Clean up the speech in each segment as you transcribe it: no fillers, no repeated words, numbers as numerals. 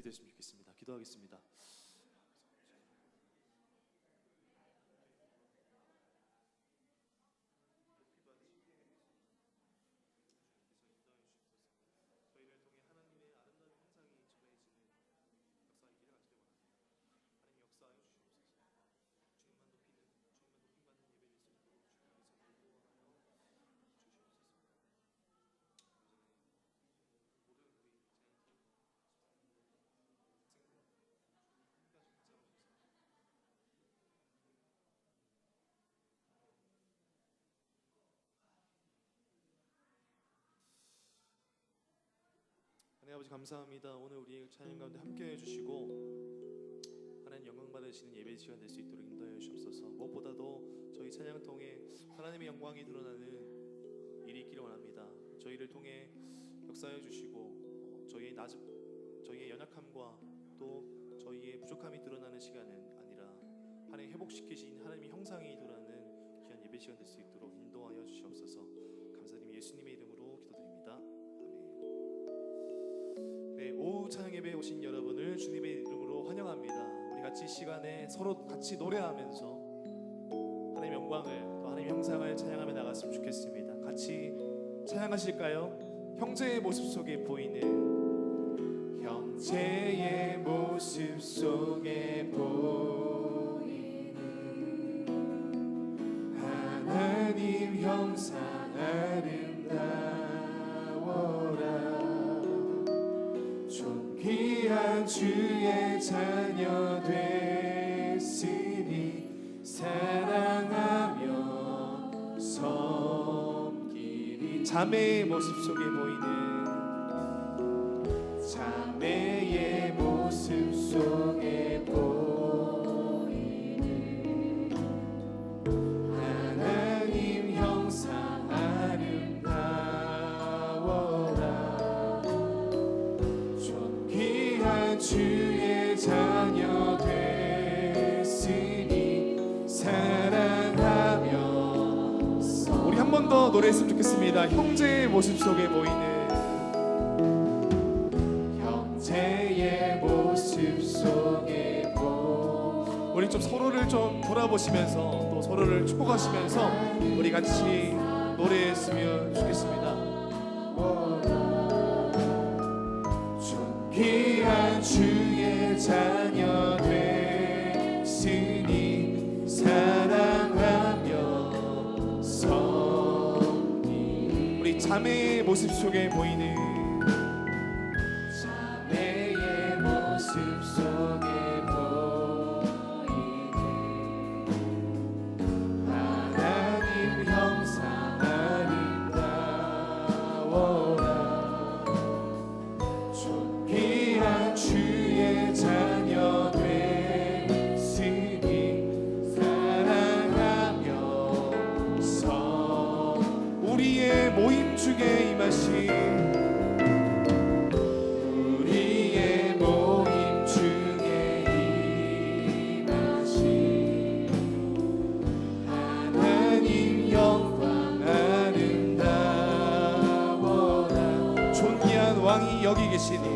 됐으면 좋겠습니다. 기도하겠습니다. 저희를 통해 하나님의 아름다운 형상이 전해지는 역사의 길을 가지기 원합니다. 하나님 역사하여 주시옵소서. 주님만 높임받는 예배를 수 있도록 주님께서 인도하여 주시옵소서. 모든 우리 하나님 아버지 감사합니다. 오늘 우리의 찬양 가운데 함께해 주시고 하나님 영광 받으시는 예배 시간 될 수 있도록 인도하여 주옵소서. 무엇보다도 저희 찬양을 통해 하나님의 영광이 드러나는 일이 있기를 원합니다. 저희를 통해 역사해 주시고 저희의 연약함과 또 저희의 부족함이 드러나는 시간은 아니라 하나님 회복시키신 하나님의 형상이 드러나는 귀한 예배 시간 될 수 있도록 인도하여 주시옵소서. 감사드리며 예수님의 이름으로 기도드립니다. 네, 오후 찬양 예배에 오신 여러분을 주님의 이름으로 환영합니다. 우리 같이 이 시간에 서로 같이 노래하면서 하나님의 영광을 또 하나님의 형상을 찬양하며 나갔으면 좋겠습니다. 같이 찬양하실까요? 형제의 모습 속에 보이는 형제의 모습 속에 보이는 하나님 형상 아름다워라. 존귀한 주의 자녀 됐으니 사랑하며 섬기리. 자매의 모습 속에 보이는 자매의 모습 속에 보이는 하나님 형상 아름다워라. 존귀한 주의 자녀 됐으니 사랑하며. 우리 한 번 더 노래했으면 좋겠습니다. 형제의 모습 속에 보이는 형제의 모습 속에 보이는. 우리 좀 서로를 좀 돌아보시면서 또 서로를 축복하시면서 우리 같이 노래했으면 좋겠습니다. 귀한 주의 자녀 됐으니 사랑하며 섬기. 우리 자매의 모습 속에 보이는 자매의 모습 속에 보이는 하나님 형상 아름다워라. 귀한 주의 자녀 됐으니 사랑하며 섬. 우리의 모임 중에 임하신 우리의 모임 중에 임하신 하나님 영광 아름다워라. 존귀한 왕이 여기 계시니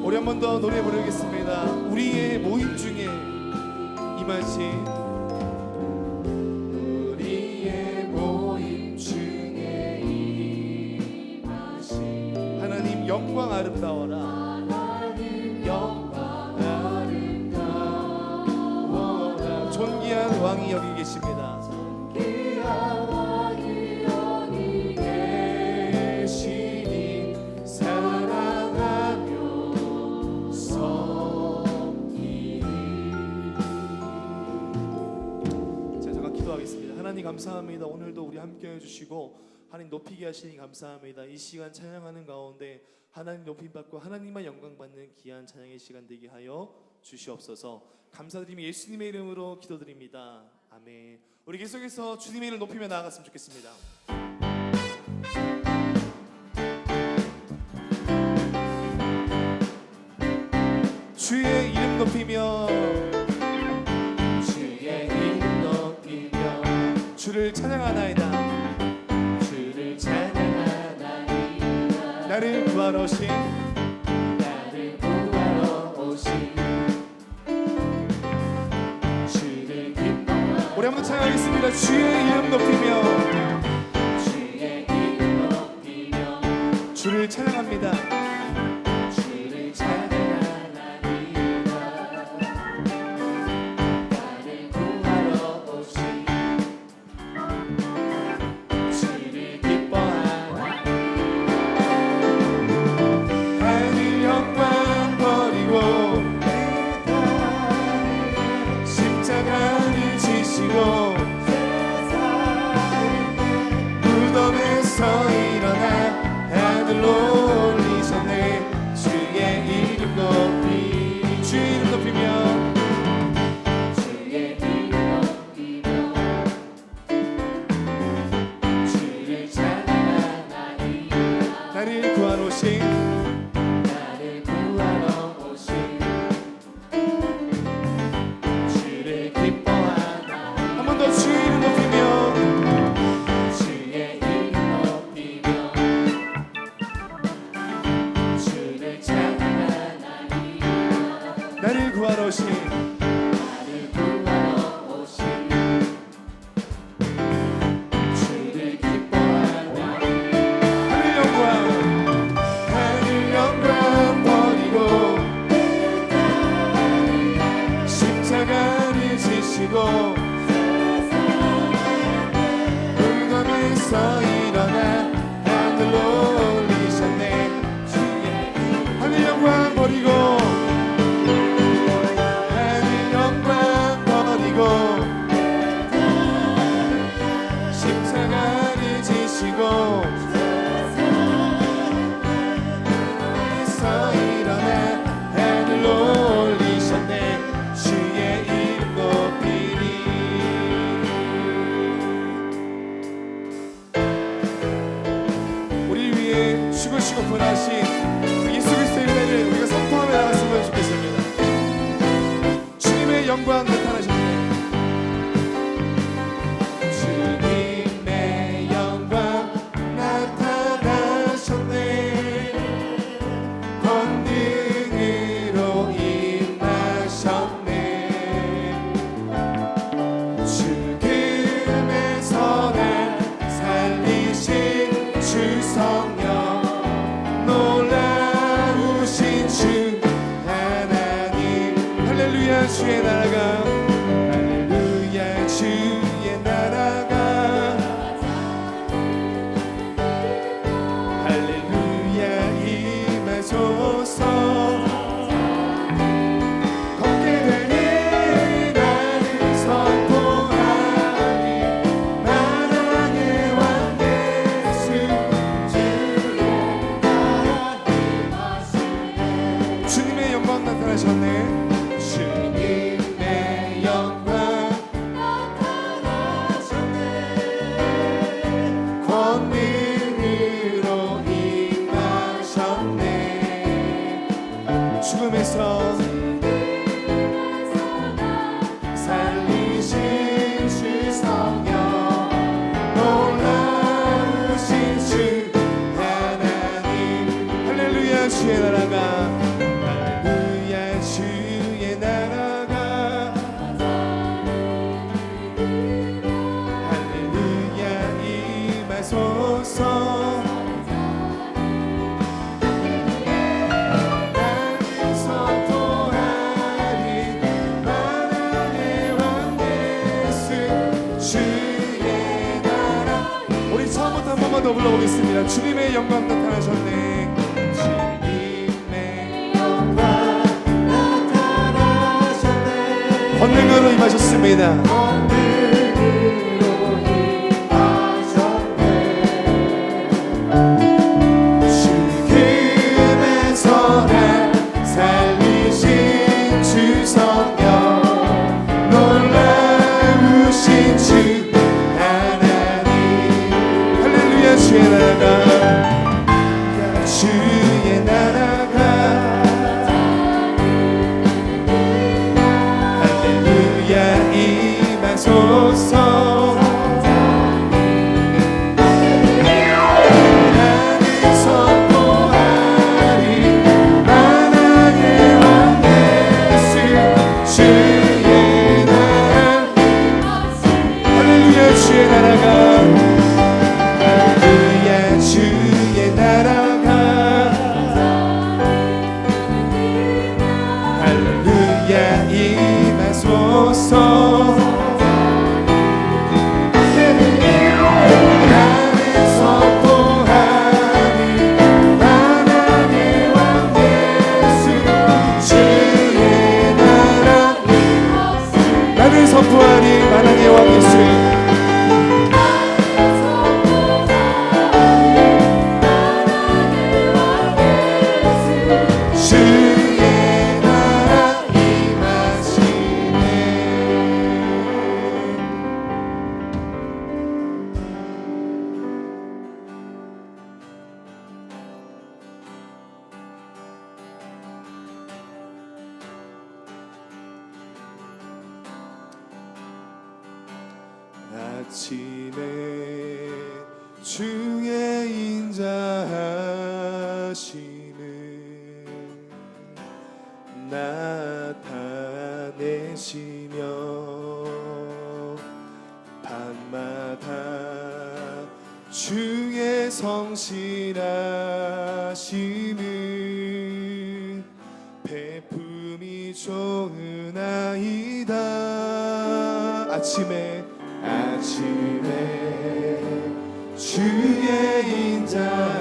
우리 한 번 더 노래 부르겠습니다. 우리의 모임 중에 임하신 우리의 모임 중에 임하신 하나님 영광 아름다워라. 하나님 영광 아름다워라. 존귀한 왕이 여기 계십니다. 존귀한 왕이 여기 계시니 사랑하며 기도하겠습니다. 하나님 감사합니다. 오늘도 우리 함께 해주시고 하나님 높이게 하시니 감사합니다. 이 시간 찬양하는 가운데 하나님 높임받고 하나님만 영광받는 귀한 찬양의 시간 되게 하여 주시옵소서. 감사드리며 예수님의 이름으로 기도드립니다. 아멘. 우리 계속해서 주님의 이름을 높이며 나아갔으면 좋겠습니다. 주의 이름 높이며 주의 이름 높이며 주를 찬양하나이다. 나를 구하러 오신 주를 기뻐하라. 우리 한번 찬양하겠습니다. 주의 이름 높이며 주의 이름 높이며 주를 찬양합니다. 주를 찬양하나이다. 나를 구하러 오신 주를 기뻐하라. 하늘 영광 버리고 십자가를 지시고 무덤에서 일어나 하늘로 올리셨네. 주의 이름 높이 주의 이름 높이며 주의 이름 높이며 주를 찬양하나이다. 나를 구하러 오신 나를 구하러 오신 주를 기뻐하나. 한 번 더 주의 이름 높이며 주의 이름 높이며 주를 찬양하나이다. 나를 구하러 오신 나를 구하러 오신 주를 기뻐하나. 하늘 영광 버리고 십자가를 지시고 무덤에서 일어나 하늘로 올리셨네. 하늘 영광 버리고 하늘 영광 버리고 십자가를 지시고 무덤에서 일어나 하늘로 올리셨네. 주의 이름 높이리. 우리 위해 죽으시고 부활하신 예수 그리스도의 은혜를 우리가 선포하며 나갔으면 좋겠습니다. 주님의 영광 나타나셨네. 주님의 영광 나타나셨네. 권능으로 임하셨네. 죽음에서 날 살리신 주 성령, 놀라우신 주 하나님. 할렐루야. 주의 나라가 할렐루야. 주의 나라가 할렐루야. 임하소서. 걷게 되니 나를 선포하리. 만왕의 왕 예수 주님의 영광 나타나셨네. 주님의 영광 나타나셨네. 권능으로 임하셨네. 죽음에서 살리신 주 성령, 놀라우신 주 하나님. 할렐루야. 주의 나라가 할렐루야. 주의 나라가 할렐루야. 임하소서. 나를 선포하리. 만왕의 왕 예수 주의 나라. 우리 처음부터 한 번만 더 불러보겠습니다. 주님의 영광 나타나셨네. 주님의 영광 나타나셨네. 권능으로 임하셨습니다. 죽음에서 날 살리신 주 성령, 놀라우신 주 하나님. 할렐루야. 주의 나라가 주의 나라가 할렐루야. 임하소서. 나를 선포하리. 아침에 주의 인자하심을 나타내시며 밤마다 주의 성실하심을 베품이 좋으나이다. 아침에 주의 인자하심을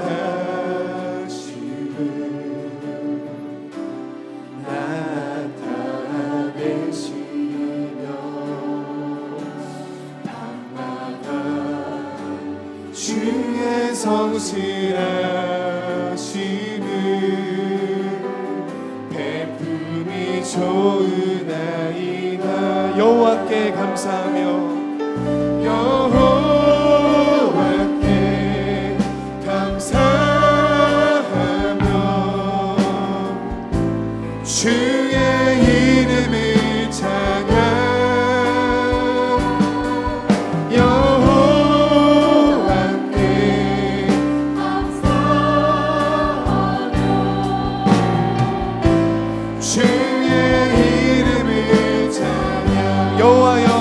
나타내시며 밤마다 주의 성실하심을 베품이 좋으나이다. 여호와께 감사하며 여호와께 감사하며 주의 이름을 찬양 여호와께 감사하며 주의 이름을 찬양 여호와여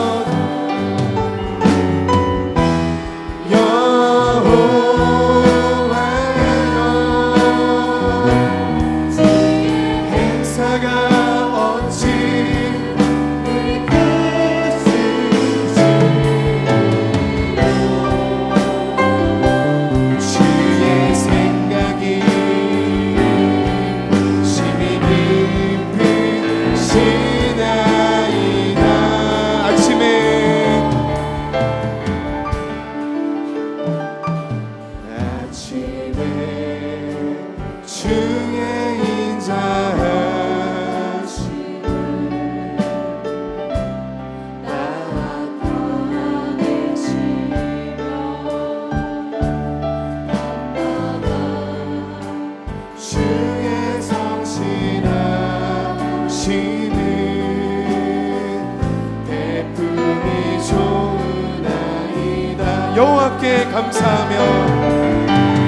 여호와께 감사하며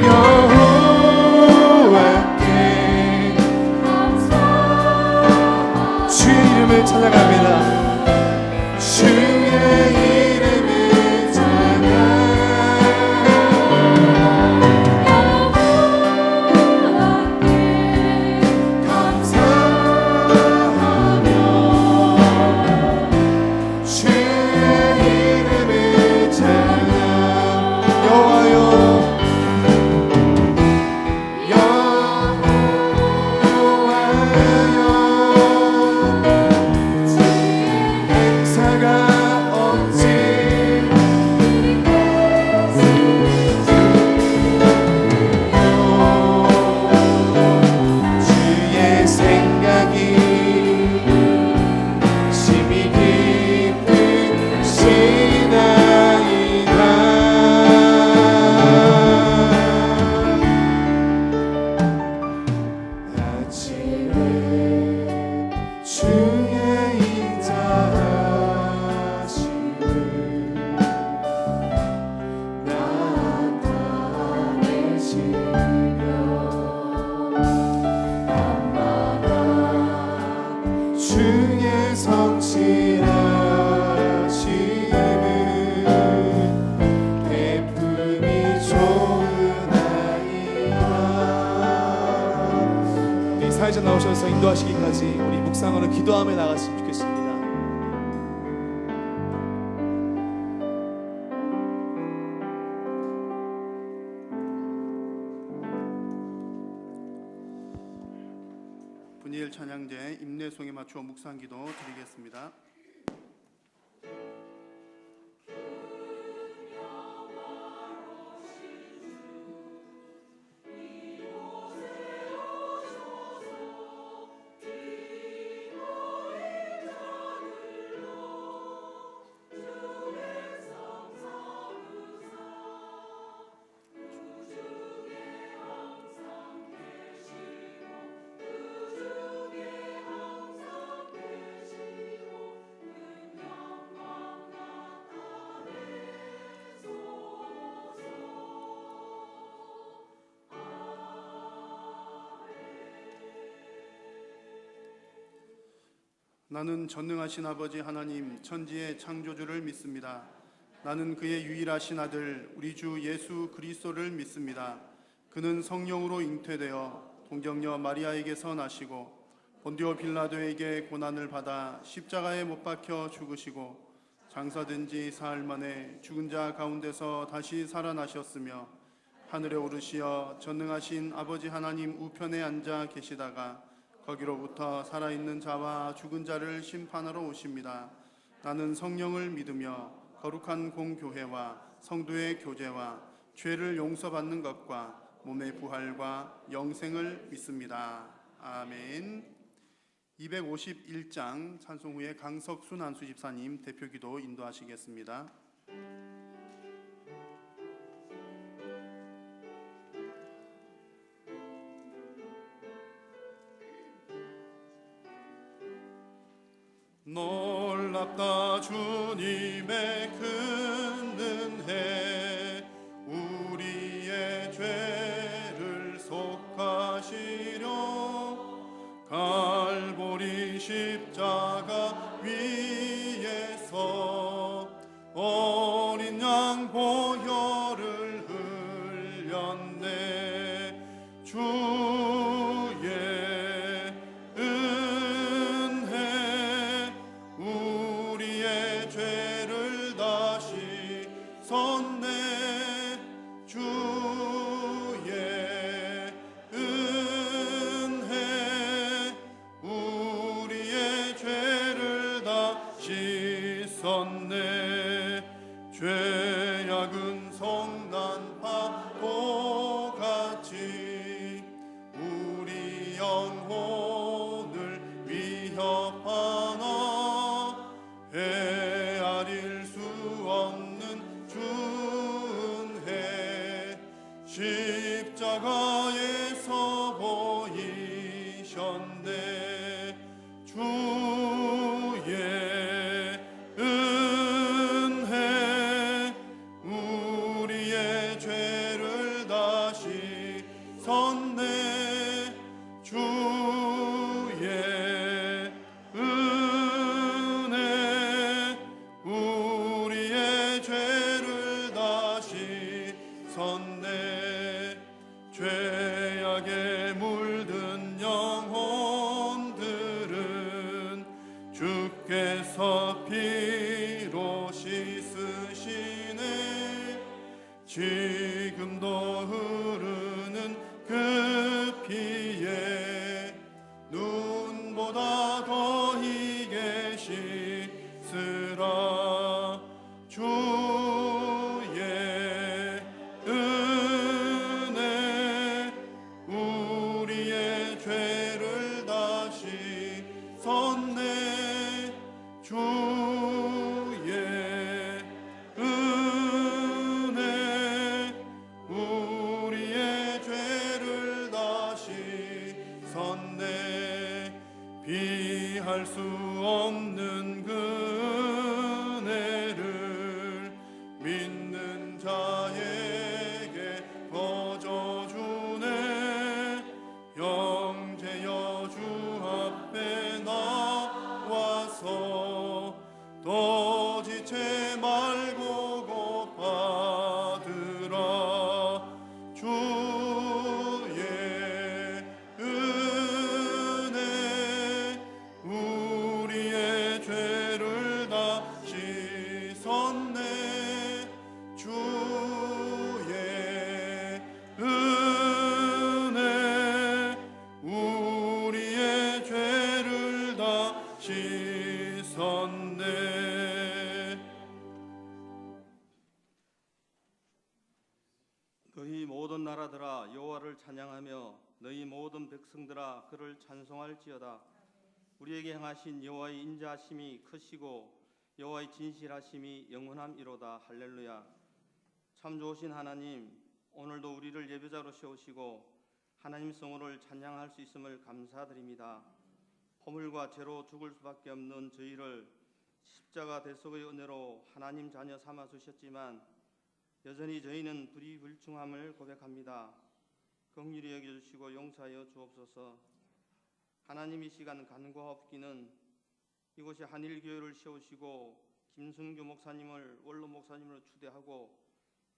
여호와께 감사하며 주의 이름을 찬양합니다. 주의 이름을 찬양 여호와께 감사하며 주의 이름을 찬양 주의 성실하심을 베품이 좋으나이다. 우리 사회자 나오셔서 인도하시기까지 우리 묵상으로 기도하며 나갔으면 좋겠습니다. 분이엘 찬양제 임내송에 맞추어 묵상기도 드리겠습니다. 나는 전능하신 아버지 하나님 천지의 창조주를 믿습니다. 나는 그의 유일하신 아들 우리 주 예수 그리스도를 믿습니다. 그는 성령으로 잉태되어 동정녀 마리아에게서 나시고 본디오 빌라도에게 고난을 받아 십자가에 못 박혀 죽으시고 장사된 지 사흘 만에 죽은 자 가운데서 다시 살아나셨으며 하늘에 오르시어 전능하신 아버지 하나님 우편에 앉아 계시다가 거기로부터 살아있는 자와 죽은 자를 심판하러 오십니다. 나는 성령을 믿으며 거룩한 공교회와 성도의 교제와 죄를 용서받는 것과 몸의 부활과 영생을 믿습니다. 아멘. 251장 찬송 후에 강석순 안수집사님 대표기도 인도하시겠습니다. 놀랍다 주님의 큰 은혜 우리의 죄를 속하시려 갈보리 십자가 위에서 어린 양 보혈을 흘렸네. 주의 은혜 우리의 죄를 다시 섰네. 주의 은혜 우리의 죄를 다시 섰네. 죄악은 성난 파도같이 우리 영혼을 위협하나 헤아릴 수 없는 주은혜 십자가에서 보이셨네. 주의 은혜 우리의 죄를 다시 섰네. 주의 은혜 우리의 죄를 다시 섰네. 죄악에 물든 영혼들은 주께서 피로 씻으시네. 지금도 흐르는 그 피에 눈보다 더 희게 씻으라. 주의 은혜 우리의 죄를 다시 섰네. 주의 은혜 우리의 죄를 다시 섰네. 비할 수 없는 그 은혜를 믿는 자에게 거저주네. 영제여 주 앞에 나와서 더 지체 말고 곧 받으라. 주의 은혜 우리의 죄를 다시 섰네. 주의 은혜 우리의 죄를 다시 섰네. 너희 모든 나라들아 여호와를 찬양하며 너희 모든 백성들아 그를 찬송할지어다. 우리에게 행하신 여호와의 인자하심이 크시고 여호와의 진실하심이 영원함이로다. 할렐루야. 참 좋으신 하나님, 오늘도 우리를 예배자로 세우시고 하나님 성호를 찬양할 수 있음을 감사드립니다. 허물과 죄로 죽을 수밖에 없는 저희를 십자가 대속의 은혜로 하나님 자녀 삼아 주셨지만 여전히 저희는 불의불충함을 고백합니다. 긍휼히 여겨주시고 용서하여 주옵소서. 하나님 이 시간 간구하옵기는 이곳에 한일교회를 세우시고 김승규 목사님을 원로 목사님으로 추대하고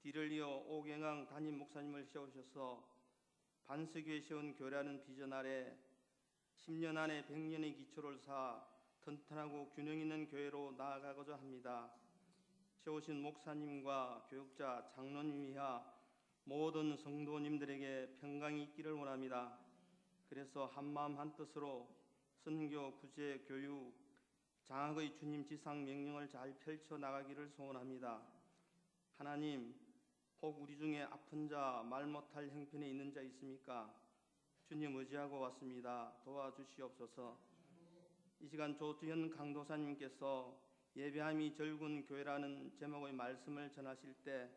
뒤를 이어 오경항 담임 목사님을 세우셔서 반석위에 세운 교회라는 비전 아래 10년 안에 100년의 기초를 쌓아 튼튼하고 균형 있는 교회로 나아가고자 합니다. 세우신 목사님과 교육자, 장로님 이하 모든 성도님들에게 평강이 있기를 원합니다. 그래서 한마음 한뜻으로 선교, 구제, 교육, 장학의 주님 지상 명령을 잘 펼쳐나가기를 소원합니다. 하나님, 혹 우리 중에 아픈 자, 말 못할 형편에 있는 자 있습니까? 주님 의지하고 왔습니다. 도와주시옵소서. 이 시간 조주현 강도사님께서 예배함이 절군 교회라는 제목의 말씀을 전하실 때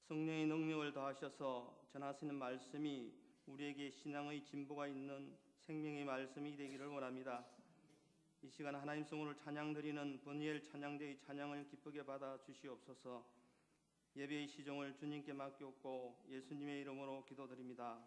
성령의 능력을 더하셔서 전하시는 말씀이 우리에게 신앙의 진보가 있는 생명의 말씀이 되기를 원합니다. 이 시간 하나님 성으로 찬양 드리는 번이엘 찬양대의 찬양을 기쁘게 받아 주시옵소서. 예배의 시종을 주님께 맡겼고 예수님의 이름으로 기도드립니다.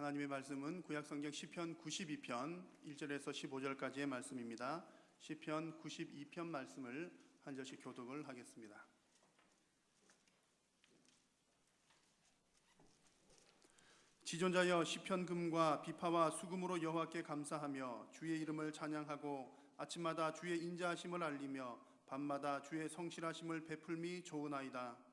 하나님의 말씀은 구약성경 시편 92편 1절에서 15절까지의 말씀입니다. 시편 92편 말씀을 한 절씩 교독을 하겠습니다. 지존자여 시편금과 비파와 수금으로 여호와께 감사하며 주의 이름을 찬양하고 아침마다 주의 인자하심을 알리며 밤마다 주의 성실하심을 베풀미 좋으나이다.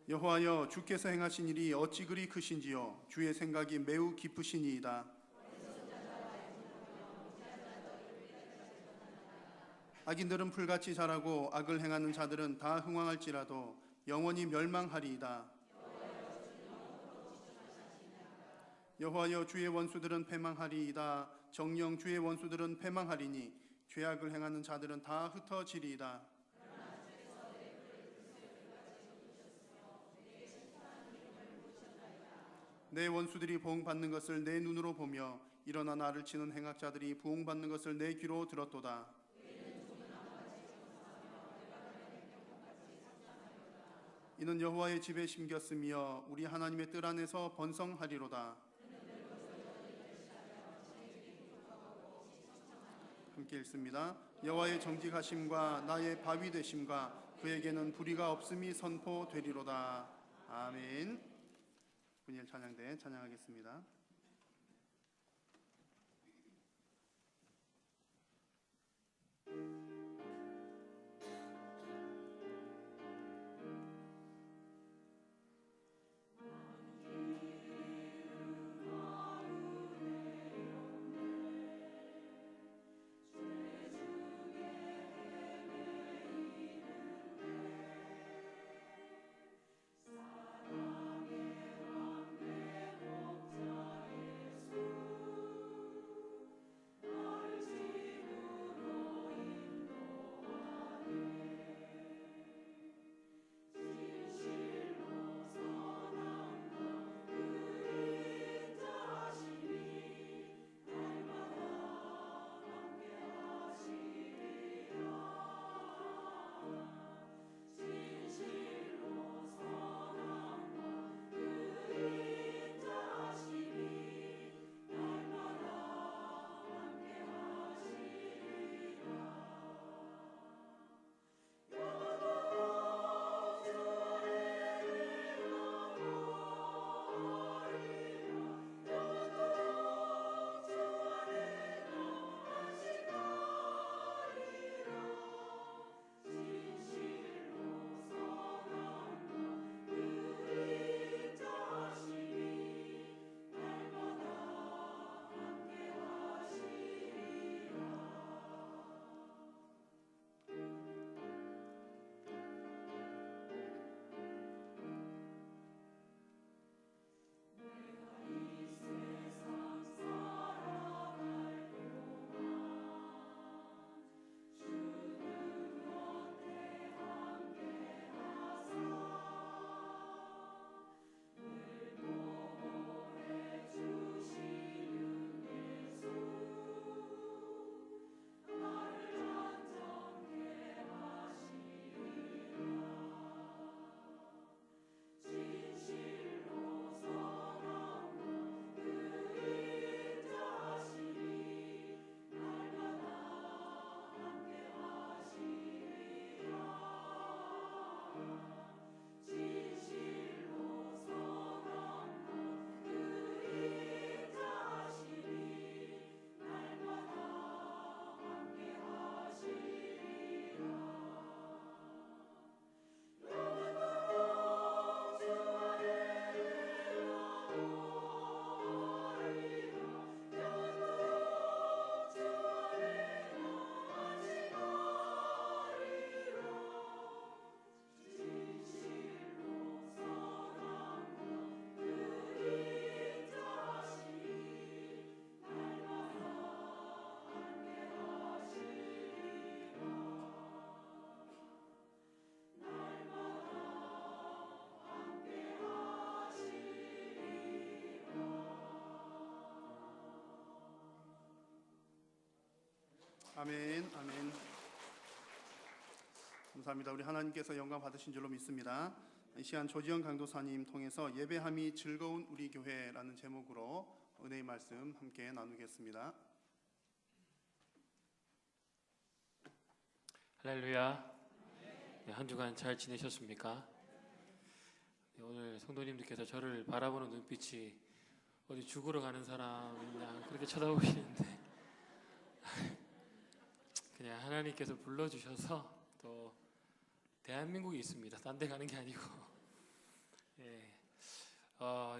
여호와여 주께서 행하신 일이 어찌 그리 크신지요 주의 생각이 매우 깊으시니이다. 악인들은 풀같이 자라고 악을 행하는 자들은 다 흥왕할지라도 영원히 멸망하리이다. 여호와여 주의 원수들은 패망하리이다. 정녕 주의 원수들은 패망하리니 죄악을 행하는 자들은 다 흩어지리이다. 내 원수들이 보응받는 것을 내 눈으로 보며 일어나 나를 치는 행악자들이 부응받는 것을 내 귀로 들었도다. 이는 여호와의 집에 심겼으며 우리 하나님의 뜰 안에서 번성하리로다. 함께 읽습니다. 여호와의 정직하심과 나의 바위 되심과 그에게는 불의가 없음이 선포되리로다. 아멘. 분일 찬양대 찬양하겠습니다. 사랑의 왕의 목자 아멘, 아멘. 감사합니다. 우리 하나님께서 영광 받으신 줄로 믿습니다. 이 시간 조지영 강도사님 통해서 예배함이 즐거운 우리 교회라는 제목으로 은혜의 말씀 함께 나누겠습니다. 할렐루야. 네, 한 주간 잘 지내셨습니까? 네, 오늘 성도님들께서 저를 바라보는 눈빛이 어디 죽으러 가는 사람이냐 그렇게 쳐다보시는데 그냥 하나님께서 불러주셔서 또 대한민국이 있습니다. 딴 데 가는 게 아니고 예,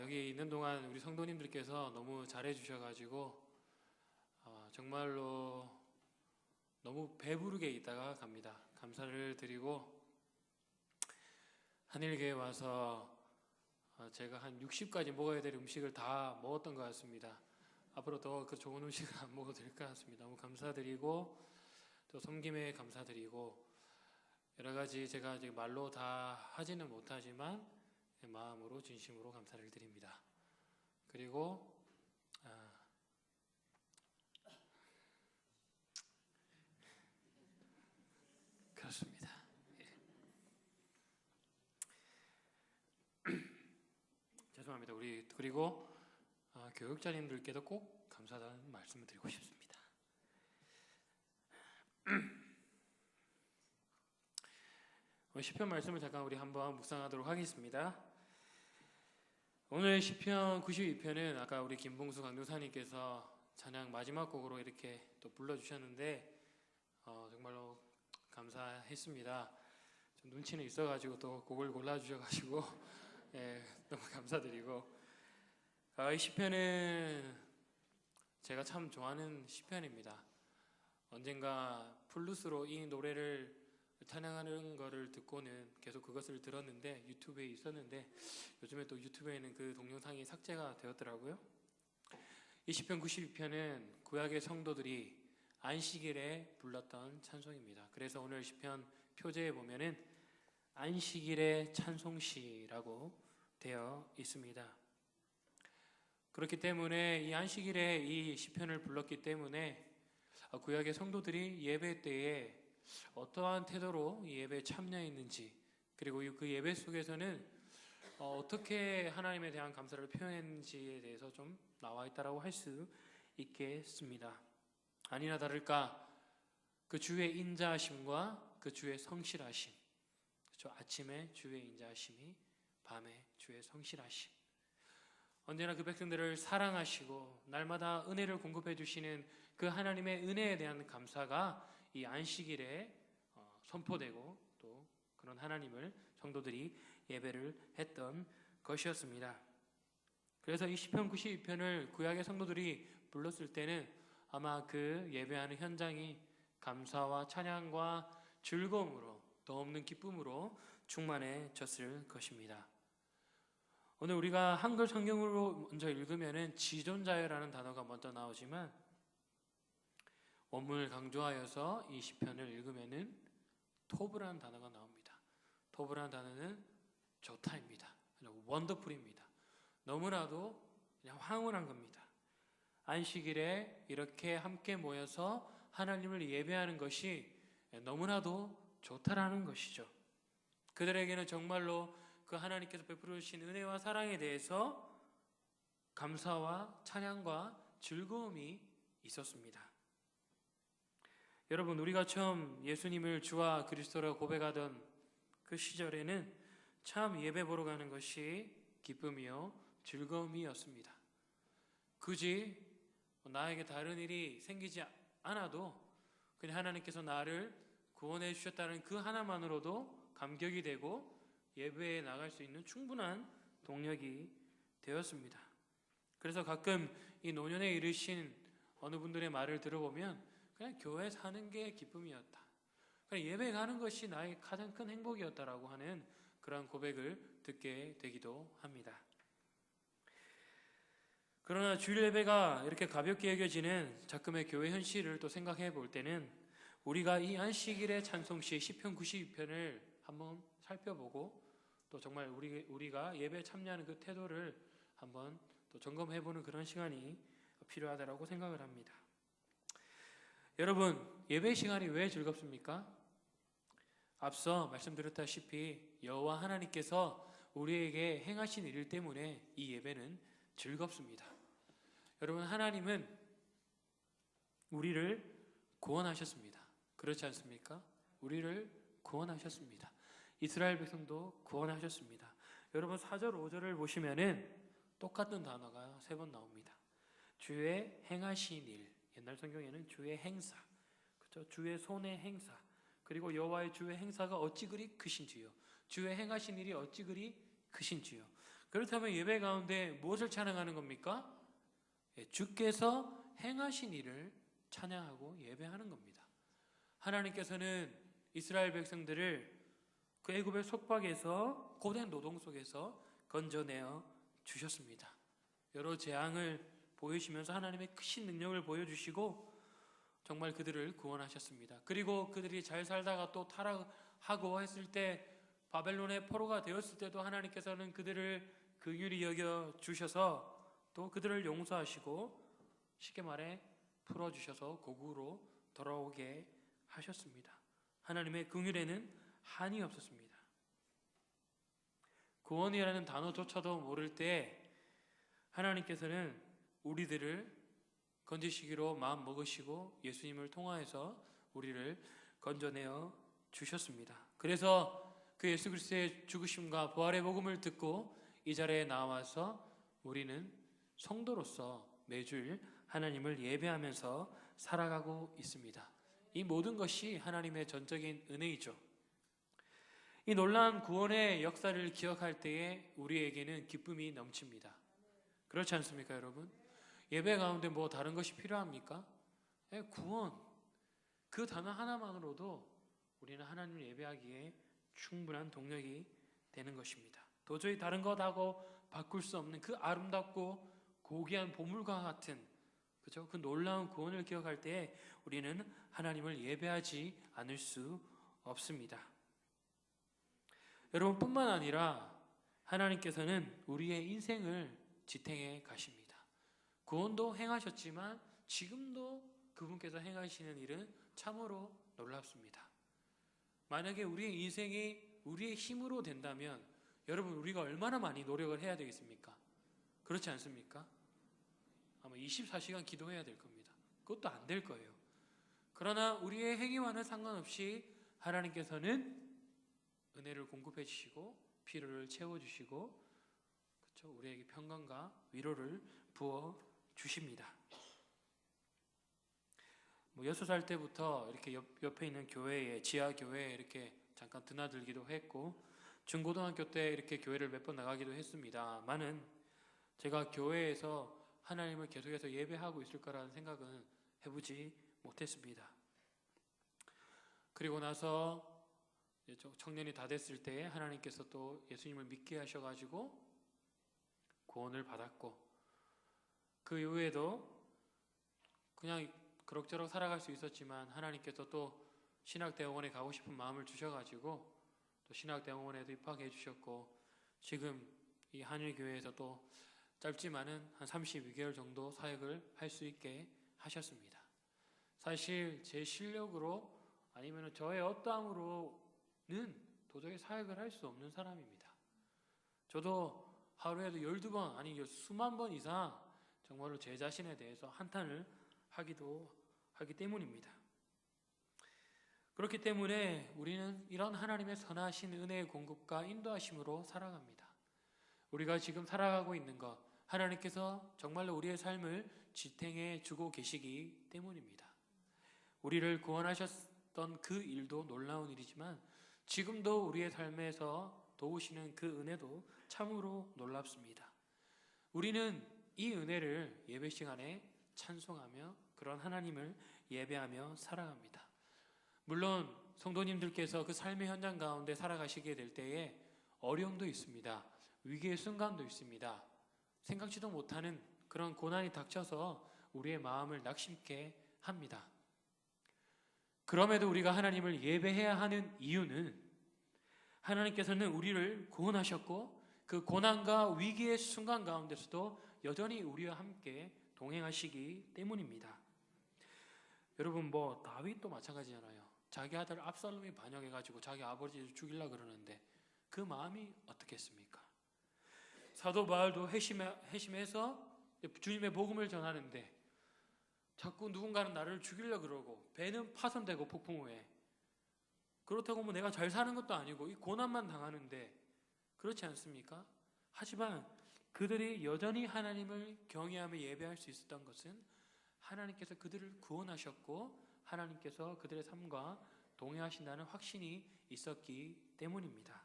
여기 있는 동안 우리 성도님들께서 너무 잘해주셔가지고 정말로 너무 배부르게 있다가 갑니다. 감사를 드리고 한일교회 와서 제가 한 60까지 먹어야 될 음식을 다 먹었던 것 같습니다. 앞으로 더 그 좋은 음식을 안 먹어도 될 것 같습니다. 너무 감사드리고 또 섬김에 감사드리고 여러 가지 제가 이제 말로 다 하지는 못하지만 마음으로 진심으로 감사를 드립니다. 그리고 그렇습니다. 죄송합니다. 그리고 교육자님들께도 꼭 감사하다는 말씀을 드리고 싶습니다. 오늘 시편 말씀을 잠깐 우리 한번 묵상하도록 하겠습니다. 오늘 시편 92편은 아까 우리 김봉수 강도사님께서 찬양 마지막 곡으로 이렇게 또 불러주셨는데 정말로 감사했습니다. 좀 눈치는 있어가지고 또 곡을 골라주셔가지고 예, 너무 감사드리고 이 시편은 제가 참 좋아하는 시편입니다. 언젠가 플루스로 이 노래를 찬양하는 거를 듣고는 계속 그것을 들었는데 유튜브에 있었는데 요즘에 또 유튜브에는 그 동영상이 삭제가 되었더라고요. 이 시편 92편은 구약의 성도들이 안식일에 불렀던 찬송입니다. 그래서 오늘 시편 표제에 보면은 안식일의 찬송시라고 되어 있습니다. 그렇기 때문에 이 안식일에 이 시편을 불렀기 때문에 구약의 성도들이 예배 때에 어떠한 태도로 이 예배에 참여했는지 그리고 그 예배 속에서는 어떻게 하나님에 대한 감사를 표현했는지에 대해서 좀 나와 있다라고 할 수 있겠습니다. 아니나 다를까 그 주의 인자하심과 그 주의 성실하심, 그렇죠? 아침에 주의 인자하심이 밤에 주의 성실하심, 언제나 그 백성들을 사랑하시고 날마다 은혜를 공급해 주시는 그 하나님의 은혜에 대한 감사가 이 안식일에 선포되고 또 그런 하나님을 성도들이 예배를 했던 것이었습니다. 그래서 이 시편 92편을 구약의 성도들이 불렀을 때는 아마 그 예배하는 현장이 감사와 찬양과 즐거움으로 더 없는 기쁨으로 충만해졌을 것입니다. 오늘 우리가 한글 성경으로 먼저 읽으면은 지존자여라는 단어가 먼저 나오지만 원문을 강조하여서 이 시편을 읽으면은 토브라는 단어가 나옵니다. 토브라는 단어는 좋다입니다. 원더풀입니다. 너무나도 그냥 황홀한 겁니다. 안식일에 이렇게 함께 모여서 하나님을 예배하는 것이 너무나도 좋다라는 것이죠. 그들에게는 정말로 그 하나님께서 베풀어 주신 은혜와 사랑에 대해서 감사와 찬양과 즐거움이 있었습니다. 여러분, 우리가 처음 예수님을 주와 그리스도라 고백하던 그 시절에는 참 예배 보러 가는 것이 기쁨이요 즐거움이었습니다. 굳이 나에게 다른 일이 생기지 않아도 그냥 하나님께서 나를 구원해 주셨다는 그 하나만으로도 감격이 되고 예배에 나갈 수 있는 충분한 동력이 되었습니다. 그래서 가끔 이 노년에 이르신 어느 분들의 말을 들어보면 그냥 교회 사는 게 기쁨이었다, 그냥 예배 가는 것이 나의 가장 큰 행복이었다라고 하는 그러한 고백을 듣게 되기도 합니다. 그러나 주일 예배가 이렇게 가볍게 여겨지는 작금의 교회 현실을 또 생각해 볼 때는 우리가 이 안식일의 찬송시 시편 92편을 한번 살펴보고 또 정말 우리가 예배에 참여하는 그 태도를 한번 또 점검해보는 그런 시간이 필요하다고 생각을 합니다. 여러분, 예배 시간이 왜 즐겁습니까? 앞서 말씀드렸다시피 여호와 하나님께서 우리에게 행하신 일 때문에 이 예배는 즐겁습니다. 여러분, 하나님은 우리를 구원하셨습니다. 그렇지 않습니까? 우리를 구원하셨습니다. 이스라엘 백성도 구원하셨습니다. 여러분, 4절 5절을 보시면은 똑같은 단어가 3번 나옵니다. 주의 행하신 일, 옛날 성경에는 주의 행사, 그렇죠? 주의 손의 행사, 그리고 여호와의 주의 행사가 어찌 그리 크신지요. 주의 행하신 일이 어찌 그리 크신지요. 그렇다면 예배 가운데 무엇을 찬양하는 겁니까? 주께서 행하신 일을 찬양하고 예배하는 겁니다. 하나님께서는 이스라엘 백성들을 그 애굽의 속박에서 고된 노동 속에서 건져내어 주셨습니다. 여러 재앙을 보이시면서 하나님의 크신 능력을 보여주시고 정말 그들을 구원하셨습니다. 그리고 그들이 잘 살다가 또 타락하고 했을 때 바벨론의 포로가 되었을 때도 하나님께서는 그들을 긍휼히 여겨 주셔서 또 그들을 용서하시고 쉽게 말해 풀어주셔서 고국으로 돌아오게 하셨습니다. 하나님의 긍휼에는 한이 없었습니다. 구원이라는 단어조차도 모를 때 하나님께서는 우리들을 건지시기로 마음 먹으시고 예수님을 통하여서 우리를 건져내어 주셨습니다. 그래서 그 예수 그리스도의 죽으심과 부활의 복음을 듣고 이 자리에 나와서 우리는 성도로서 매주 하나님을 예배하면서 살아가고 있습니다. 이 모든 것이 하나님의 전적인 은혜이죠. 이 놀라운 구원의 역사를 기억할 때에 우리에게는 기쁨이 넘칩니다. 그렇지 않습니까, 여러분? 예배 가운데 뭐 다른 것이 필요합니까? 구원. 그 단어 하나만으로도 우리는 하나님을 예배하기에 충분한 동력이 되는 것입니다. 도저히 다른 것하고 바꿀 수 없는 그 아름답고 고귀한 보물과 같은, 그죠? 그 놀라운 구원을 기억할 때에 우리는 하나님을 예배하지 않을 수 없습니다. 여러분뿐만 아니라 하나님께서는 우리의 인생을 지탱해 가십니다. 구원도 행하셨지만 지금도 그분께서 행하시는 일은 참으로 놀랍습니다. 만약에 우리의 인생이 우리의 힘으로 된다면 여러분, 우리가 얼마나 많이 노력을 해야 되겠습니까? 그렇지 않습니까? 아마 24시간 기도해야 될 겁니다. 그것도 안 될 거예요. 그러나 우리의 행위와는 상관없이 하나님께서는 은혜를 공급해 주시고 필요를 채워주시고, 그렇죠? 우리에게 평강과 위로를 부어 주십니다. 6살 때부터 이렇게 옆에 있는 교회에, 지하 교회에 이렇게 잠깐 드나들기도 했고, 중고등학교 때 이렇게 교회를 몇 번 나가기도 했습니다만은 제가 교회에서 하나님을 계속해서 예배하고 있을 거라는 생각은 해보지 못했습니다. 그리고 나서 청년이 다 됐을 때 하나님께서 또 예수님을 믿게 하셔가지고 구원을 받았고, 그 이후에도 그냥 그럭저럭 살아갈 수 있었지만 하나님께서 또 신학대학원에 가고 싶은 마음을 주셔가지고 또 신학대학원에도 입학해 주셨고, 지금 이 한일교회에서 또 짧지만은 한 32개월 정도 사역을 할 수 있게 하셨습니다. 사실 제 실력으로 아니면 저의 어떠함으로는 도저히 사역을 할 수 없는 사람입니다. 저도 하루에도 12번 아니 수만 번 이상 정말로 제 자신에 대해서 한탄을 하기 때문입니다. 그렇기 때문에 우리는 이런 하나님의 선하신 은혜의 공급과 인도하심으로 살아갑니다. 우리가 지금 살아가고 있는 것, 하나님께서 정말로 우리의 삶을 지탱해 주고 계시기 때문입니다. 우리를 구원하셨던 그 일도 놀라운 일이지만 지금도 우리의 삶에서 도우시는 그 은혜도 참으로 놀랍습니다. 우리는 이 은혜를 예배 시간에 찬송하며 그런 하나님을 예배하며 살아갑니다. 물론 성도님들께서 그 삶의 현장 가운데 살아가시게 될 때에 어려움도 있습니다. 위기의 순간도 있습니다. 생각지도 못하는 그런 고난이 닥쳐서 우리의 마음을 낙심케 합니다. 그럼에도 우리가 하나님을 예배해야 하는 이유는 하나님께서는 우리를 구원하셨고 그 고난과 위기의 순간 가운데서도 여전히 우리와 함께 동행하시기 때문입니다. 여러분 뭐 다윗도 마찬가지잖아요. 자기 아들 압살롬이 반역해가지고 자기 아버지를 죽이려 그러는데 그 마음이 어떻겠습니까? 사도 바울도 회심해서 주님의 복음을 전하는데 자꾸 누군가는 나를 죽이려 그러고 배는 파손되고 폭풍 후에 그렇다고 뭐 내가 잘 사는 것도 아니고 이 고난만 당하는데 그렇지 않습니까? 하지만 그들이 여전히 하나님을 경외하며 예배할 수 있었던 것은 하나님께서 그들을 구원하셨고 하나님께서 그들의 삶과 동행하신다는 확신이 있었기 때문입니다.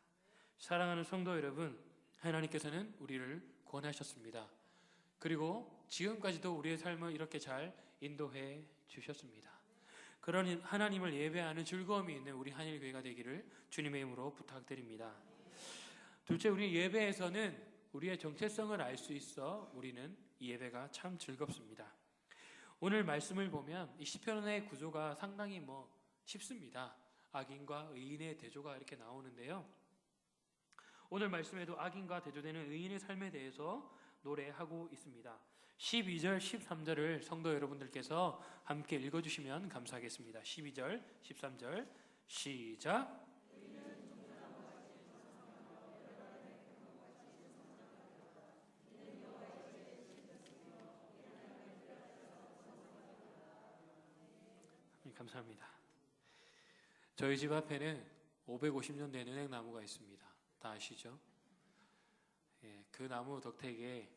사랑하는 성도 여러분, 하나님께서는 우리를 구원하셨습니다. 그리고 지금까지도 우리의 삶을 이렇게 잘 인도해 주셨습니다. 그런 하나님을 예배하는 즐거움이 있는 우리 한일교회가 되기를 주님의 이름으로 부탁드립니다. 둘째, 우리 예배에서는 우리의 정체성을 알 수 있어 우리는 이 예배가 참 즐겁습니다. 오늘 말씀을 보면 이 시편의 구조가 상당히 쉽습니다. 악인과 의인의 대조가 이렇게 나오는데요. 오늘 말씀에도 악인과 대조되는 의인의 삶에 대해서 노래하고 있습니다. 12절, 13절을 성도 여러분들께서 함께 읽어주시면 감사하겠습니다. 12절, 13절 시작. 감사합니다. 저희 집 앞에는 550년 된 은행나무가 있습니다. 다 아시죠? 예, 그 나무 덕택에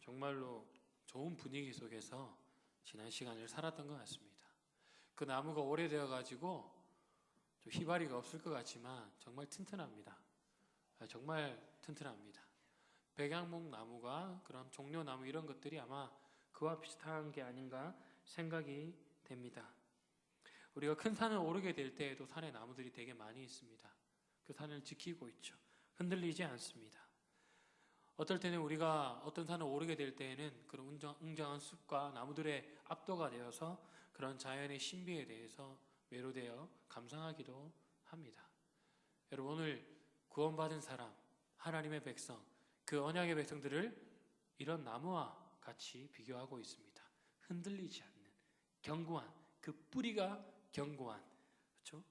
정말로 좋은 분위기 속에서 지난 시간을 살았던 것 같습니다. 그 나무가 오래되어 가지고 좀 희바리가 없을 것 같지만 정말 튼튼합니다. 정말 튼튼합니다. 백양목 나무가 그런 종려나무 이런 것들이 아마 그와 비슷한 게 아닌가 생각이 됩니다. 우리가 큰 산을 오르게 될 때에도 산에 나무들이 되게 많이 있습니다. 그 산을 지키고 있죠. 흔들리지 않습니다. 어떨 때는 우리가 어떤 산을 오르게 될 때에는 그런 웅장한 숲과 나무들의 압도가 되어서 그런 자연의 신비에 대해서 매료되어 감상하기도 합니다. 여러분, 오늘 구원받은 사람, 하나님의 백성, 그 언약의 백성들을 이런 나무와 같이 비교하고 있습니다. 흔들리지 않는 견고한, 그 뿌리가 견고한, 그렇죠?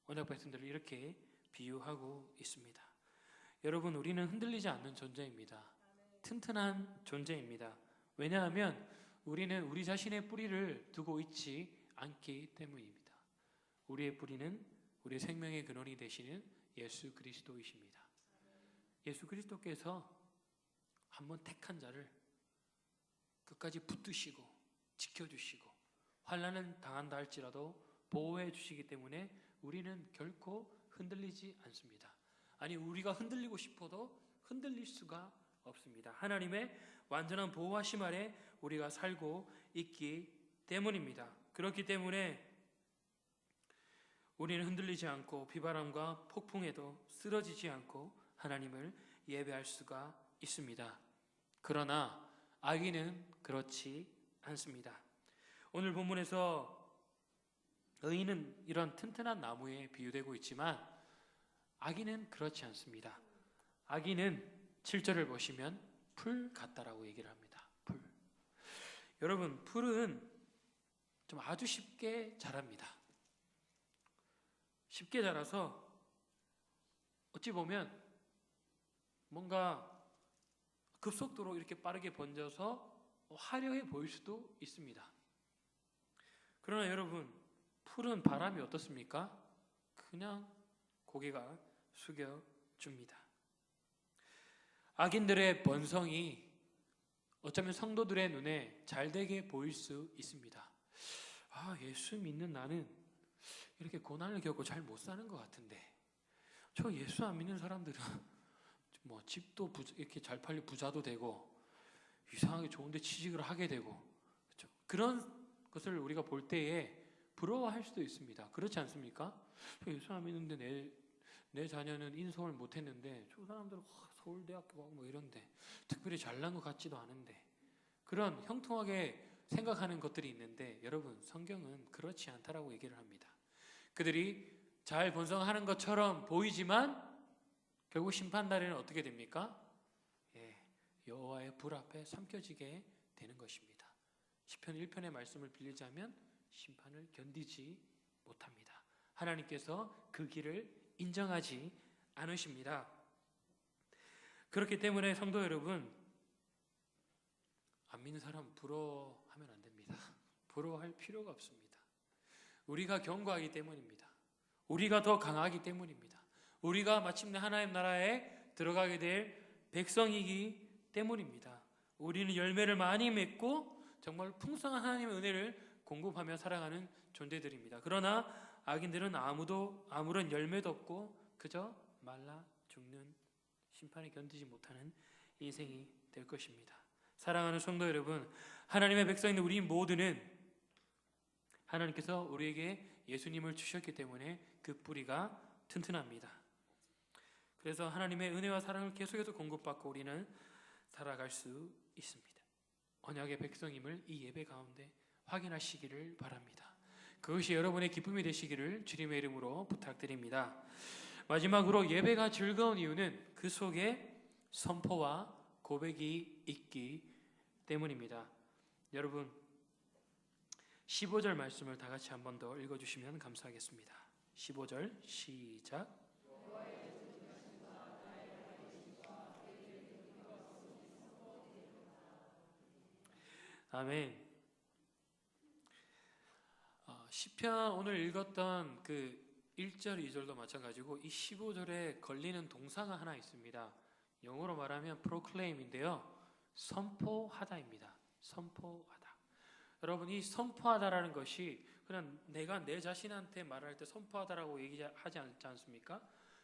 언약 백성들을 이렇게 비유하고 있습니다. 여러분, 우리는 흔들리지 않는 존재입니다. 튼튼한 존재입니다. 왜냐하면 우리는 우리 자신의 뿌리를 두고 있지 않기 때문입니다. 우리의 뿌리는 우리의 생명의 근원이 되시는 예수 그리스도이십니다. 예수 그리스도께서 한번 택한 자를 끝까지 붙드시고 지켜주시고 환난을 당한다 할지라도 보호해 주시기 때문에 우리는 결코 흔들리지 않습니다. 아니, 우리가 흔들리고 싶어도 흔들릴 수가 없습니다. 하나님의 완전한 보호하심 아래 우리가 살고 있기 때문입니다. 그렇기 때문에 우리는 흔들리지 않고 비바람과 폭풍에도 쓰러지지 않고 하나님을 예배할 수가 있습니다. 그러나 악인은 그렇지 않습니다. 오늘 본문에서 의인은 이런 튼튼한 나무에 비유되고 있지만 악인은 그렇지 않습니다. 악인은 7절을 보시면 풀 같다라고 얘기를 합니다. 풀. 여러분, 풀은 좀 아주 쉽게 자랍니다. 쉽게 자라서 어찌 보면 뭔가 급속도로 이렇게 빠르게 번져서 화려해 보일 수도 있습니다. 그러나 여러분, 풀은 바람이 어떻습니까? 그냥 고개가 숙여줍니다. 악인들의 번성이 어쩌면 성도들의 눈에 잘되게 보일 수 있습니다. 예수 믿는 나는 이렇게 고난을 겪고 잘 못 사는 것 같은데 저 예수 안 믿는 사람들은 집도 이렇게 잘 팔려 부자도 되고 이상하게 좋은데 취직을 하게 되고, 그렇죠? 그런 것을 우리가 볼 때에 부러워할 수도 있습니다. 그렇지 않습니까? 저 예수 안 믿는데 내 자녀는 인성을 못했는데 저 사람들은 서울대학교 가고 이런데 특별히 잘난 것 같지도 않은데, 그런 형통하게 생각하는 것들이 있는데 여러분, 성경은 그렇지 않다라고 얘기를 합니다. 그들이 잘 번성하는 것처럼 보이지만 결국 심판날에는 어떻게 됩니까? 여호와의 불 앞에 삼켜지게 되는 것입니다. 시편 1편의 말씀을 빌리자면 심판을 견디지 못합니다. 하나님께서 그 길을 인정하지 않으십니다. 그렇기 때문에 성도 여러분, 안 믿는 사람 부러워하면 안 됩니다. 부러워할 필요가 없습니다. 우리가 견고하기 때문입니다. 우리가 더 강하기 때문입니다. 우리가 마침내 하나님 나라에 들어가게 될 백성이기 때문입니다. 우리는 열매를 많이 맺고 정말 풍성한 하나님의 은혜를 공급하며 살아가는 존재들입니다. 그러나 악인들은 아무런 열매도 없고 그저 말라 죽는 심판에 견디지 못하는 인생이 될 것입니다. 사랑하는 성도 여러분, 하나님의 백성인 우리 모두는 하나님께서 우리에게 예수님을 주셨기 때문에 그 뿌리가 튼튼합니다. 그래서 하나님의 은혜와 사랑을 계속해서 공급받고 우리는 살아갈 수 있습니다. 언약의 백성임을 이 예배 가운데 확인하시기를 바랍니다. 그것이 여러분의 기쁨이 되시기를 주님의 이름으로 부탁드립니다. 마지막으로 예배가 즐거운 이유는 그 속에 선포와 고백이 있기 때문입니다. 여러분 15절 말씀을 다 같이 한 번 더 읽어주시면 감사하겠습니다. 15절 시작. 아멘. 시편 오늘 읽었던 그 1절, 2절도 마찬가지고 이 15절에 걸리는 동사가 하나 있습니다. 영어로 말하면 proclaim인데요. 선포하다입니다. 선포하다. 여러분 이 선포하다라는 것이 그냥 내가 내 자신한테 말할 때 선포하다라고 얘기하지 않지 않습니까?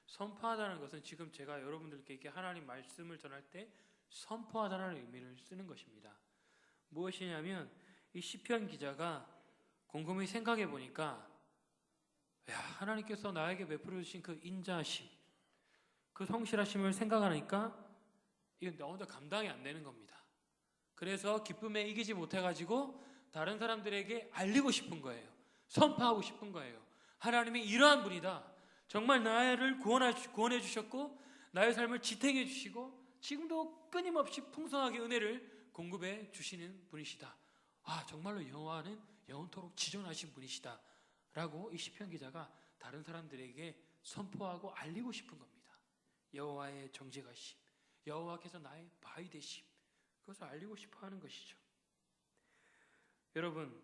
선포하다는 것은 지금 제가 여러분들께 이렇게 하나님 말씀을 전할 때 선포하다라는 의미를 쓰는 것입니다. 무엇이냐면 이 시편 기자가 곰곰이 생각해 보니까 하나님께서 나에게 베풀어 주신 그 인자하심, 그 성실하심을 생각하니까 이건 나 혼자 감당이 안 되는 겁니다. 그래서 기쁨에 이기지 못해가지고 다른 사람들에게 알리고 싶은 거예요. 선포하고 싶은 거예요. 하나님이 이러한 분이다. 정말 나를 구원해 주셨고 나의 삶을 지탱해 주시고 지금도 끊임없이 풍성하게 은혜를 공급해 주시는 분이시다. 정말로 여호와는 영원토록 지존하신 분이시다 라고 이 시편 기자가 다른 사람들에게 선포하고 알리고 싶은 겁니다. 여호와의 정직하심, 여호와께서 나의 바위 되심, 그것을 알리고 싶어 하는 것이죠. 여러분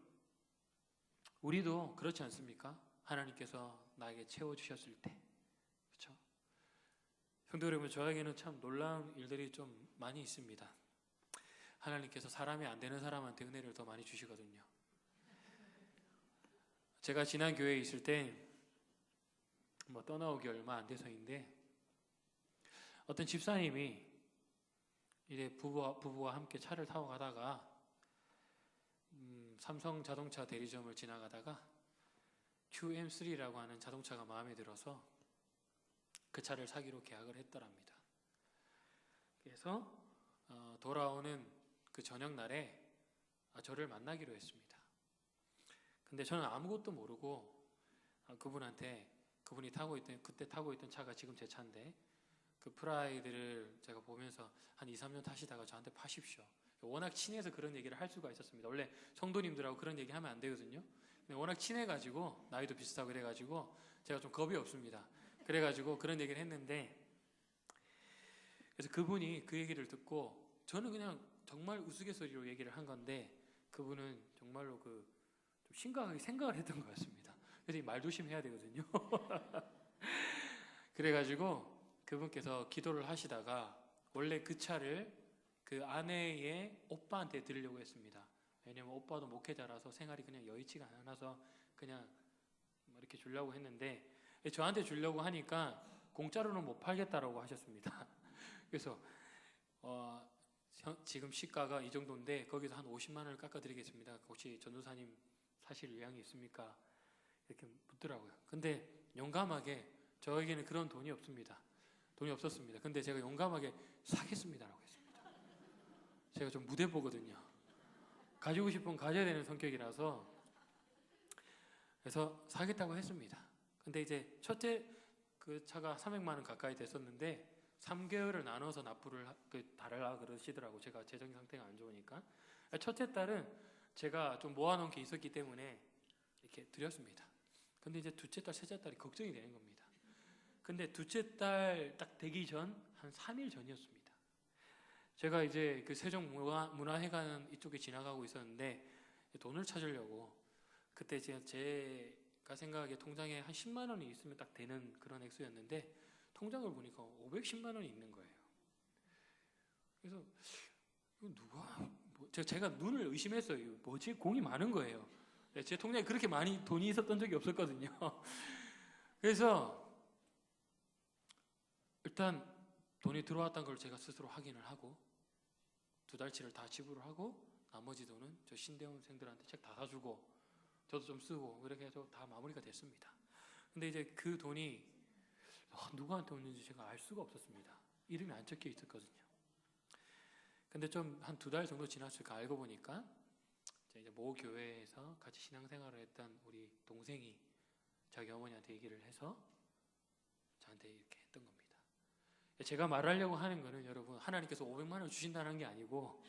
우리도 그렇지 않습니까? 하나님께서 나에게 채워주셨을 때, 그렇죠? 성도 여러분, 저에게는 참 놀라운 일들이 좀 많이 있습니다. 하나님께서 사람이 안 되는 사람한테 은혜를 더 많이 주시거든요. 제가 지난 교회에 있을 때 떠나오기 얼마 안 돼서인데 어떤 집사님이 이제 부부와 함께 차를 타고 가다가 삼성 자동차 대리점을 지나가다가 QM3라고 하는 자동차가 마음에 들어서 그 차를 사기로 계약을 했더랍니다. 그래서 돌아오는 그 저녁 날에 저를 만나기로 했습니다. 근데 저는 아무것도 모르고 그분이 그때 타고 있던 차가 지금 제 차인데 그 프라이드를 제가 보면서 한 2, 3년 타시다가 저한테 파십시오. 워낙 친해서 그런 얘기를 할 수가 있었습니다. 원래 성도님들하고 그런 얘기 하면 안 되거든요. 근데 워낙 친해가지고 나이도 비슷하고 그래가지고 제가 좀 겁이 없습니다. 그래가지고 그런 얘기를 했는데 그래서 그분이 그 얘기를 듣고 저는 그냥 정말 우스갯소리로 얘기를 한 건데 그분은 정말로 좀 심각하게 생각을 했던 것 같습니다. 그래서 말 조심해야 되거든요. 그래가지고 그분께서 기도를 하시다가 원래 그 차를 그 아내의 오빠한테 드리려고 했습니다. 왜냐면 오빠도 목회자라서 생활이 그냥 여의치가 않아서 그냥 이렇게 주려고 했는데 저한테 주려고 하니까 공짜로는 못 팔겠다라고 하셨습니다. 그래서 지금 시가가 이 정도인데 거기서 한 50만 원을 깎아드리겠습니다. 혹시 전도사님 사실 의향이 있습니까? 이렇게 묻더라고요. 근데 용감하게 저에게는 그런 돈이 없습니다. 돈이 없었습니다. 근데 제가 용감하게 사겠습니다라고 했습니다. 제가 좀 무대보거든요. 가지고 싶으면 가져야 되는 성격이라서 그래서 사겠다고 했습니다. 근데 이제 첫째 그 차가 300만 원 가까이 됐었는데 3개월을 나눠서 납부를 달라 그러시더라고. 제가 재정 상태가 안 좋으니까. 첫째 딸은 제가 좀 모아놓은 게 있었기 때문에 이렇게 드렸습니다. 근데 이제 둘째 딸, 셋째 딸이 걱정이 되는 겁니다. 근데 둘째 딸 딱 되기 전 한 3일 전이었습니다. 제가 이제 그 세종문화회관 이쪽에 지나가고 있었는데 돈을 찾으려고 그때 제가 생각하기에 통장에 한 10만 원이 있으면 딱 되는 그런 액수였는데 통장을 보니까 510만 원이 있는 거예요. 그래서 이거 누가 제가 눈을 의심했어요. 뭐지? 공이 많은 거예요. 제 통장에 그렇게 많이 돈이 있었던 적이 없었거든요. 그래서 일단 돈이 들어왔다는 걸 제가 스스로 확인을 하고 2달치를 다 지불을 하고 나머지 돈은 저 신대원생들한테 책 다 사주고 저도 좀 쓰고 그렇게 해서 다 마무리가 됐습니다. 근데 이제 그 돈이 누구한테 왔는지 제가 알 수가 없었습니다. 이름이 안 적혀 있었거든요. 근데 좀 한 2달 정도 지났을까 알고 보니까 이제 모 교회에서 같이 신앙생활을 했던 우리 동생이 자기 어머니한테 얘기를 해서 저한테 이렇게 했던 겁니다. 제가 말하려고 하는 거는 여러분 하나님께서 500만 원을 주신다는 게 아니고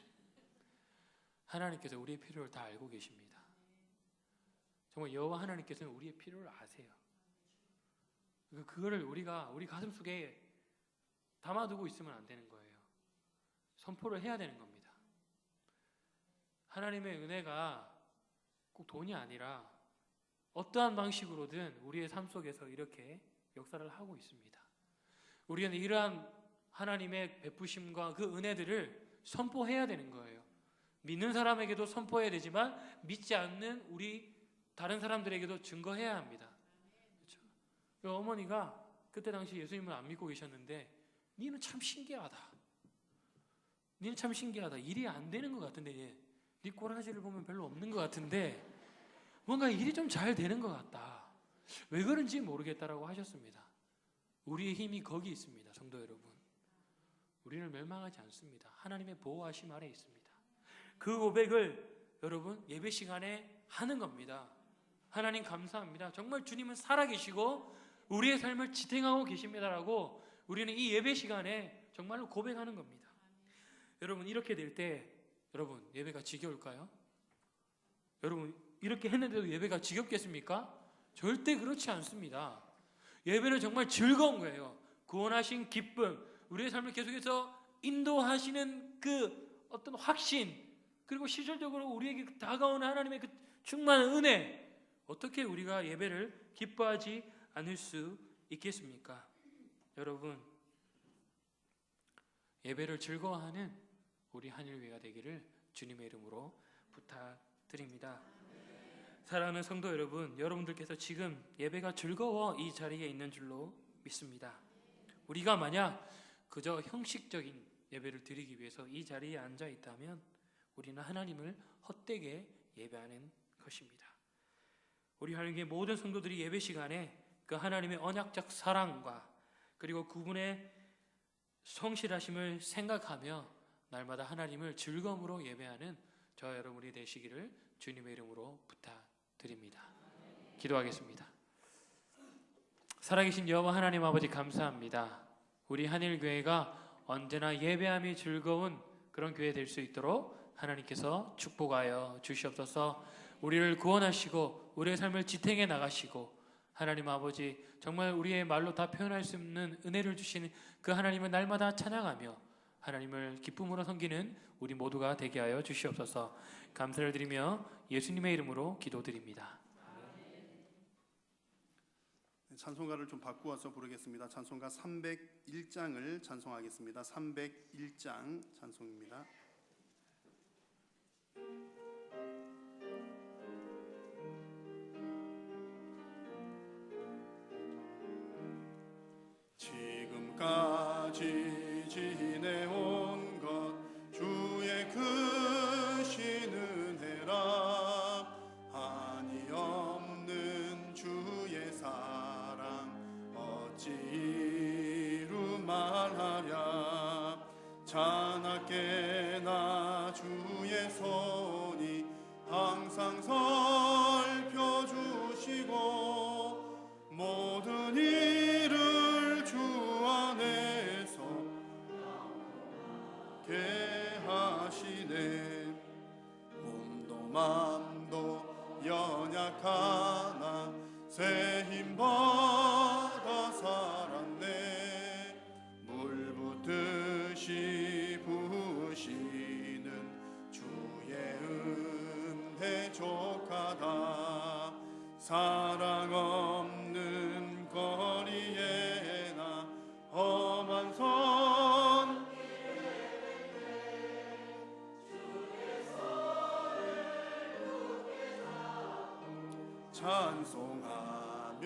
하나님께서 우리의 필요를 다 알고 계십니다. 정말 여호와 하나님께서는 우리의 필요를 아세요. 그거를 우리가 우리 가슴속에 담아두고 있으면 안 되는 거예요. 선포를 해야 되는 겁니다. 하나님의 은혜가 꼭 돈이 아니라 어떠한 방식으로든 우리의 삶 속에서 이렇게 역사를 하고 있습니다. 우리는 이러한 하나님의 베푸심과 그 은혜들을 선포해야 되는 거예요. 믿는 사람에게도 선포해야 되지만 믿지 않는 우리 다른 사람들에게도 증거해야 합니다. 그렇죠? 그 어머니가 그때 당시 예수님을 안 믿고 계셨는데 니는 참 신기하다. 니는 참 신기하다. 일이 안 되는 것 같은데 니 꼬라지를 보면 별로 없는 것 같은데 뭔가 일이 좀 잘 되는 것 같다. 왜 그런지 모르겠다라고 하셨습니다. 우리의 힘이 거기 있습니다. 성도 여러분. 우리는 멸망하지 않습니다. 하나님의 보호하심 아래 있습니다. 그 고백을 여러분 예배 시간에 하는 겁니다. 하나님 감사합니다. 정말 주님은 살아계시고 우리의 삶을 지탱하고 계십니다라고 우리는 이 예배 시간에 정말로 고백하는 겁니다. 여러분 이렇게 될 때 여러분 예배가 지겨울까요? 여러분 이렇게 했는데도 예배가 지겹겠습니까? 절대 그렇지 않습니다. 예배는 정말 즐거운 거예요. 구원하신 기쁨, 우리의 삶을 계속해서 인도하시는 그 어떤 확신, 그리고 실질적으로 우리에게 다가오는 하나님의 그 충만한 은혜, 어떻게 우리가 예배를 기뻐하지 않을 수 있겠습니까? 여러분, 예배를 즐거워하는 우리 한일교회가 되기를 주님의 이름으로 부탁드립니다. 사랑하는 성도 여러분, 여러분들께서 지금 예배가 즐거워 이 자리에 있는 줄로 믿습니다. 우리가 만약 그저 형식적인 예배를 드리기 위해서 이 자리에 앉아 있다면 우리는 하나님을 헛되게 예배하는 것입니다. 우리 하나님의 모든 성도들이 예배 시간에 그 하나님의 언약적 사랑과 그리고 그분의 성실하심을 생각하며 날마다 하나님을 즐거움으로 예배하는 저와 여러분이 되시기를 주님의 이름으로 부탁드립니다. 기도하겠습니다. 살아계신 여호와 하나님 아버지 감사합니다. 우리 한일교회가 언제나 예배함이 즐거운 그런 교회 될 수 있도록 하나님께서 축복하여 주시옵소서. 우리를 구원하시고 우리의 삶을 지탱해 나가시고 하나님 아버지 정말 우리의 말로 다 표현할 수 없는 은혜를 주시는 그 하나님을 날마다 찬양하며 하나님을 기쁨으로 섬기는 우리 모두가 되게 하여 주시옵소서. 감사를 드리며 예수님의 이름으로 기도드립니다. 찬송가를 좀 바꾸어서 부르겠습니다. 찬송가 301장을 찬송하겠습니다. 301장 찬송입니다. 지금까지 지내온 것 주의 크신 은혜라 한이 없는 주의 사랑 어찌 이루 말하랴 자나깨나 주의 손이 항상 살펴주시고 모든 일을 주 안에서 찬송하며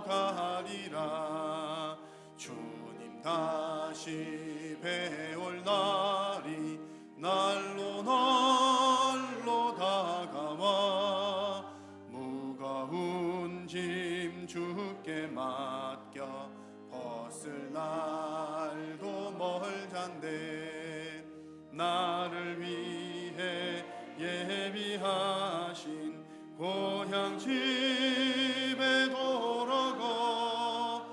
가리라. 주님 다시 배올 날이 날로 날로 다가와 무거운 짐 주께 맡겨 벗을 날도 멀잔데 나를 위해 예비하신 고향 집에 돌아가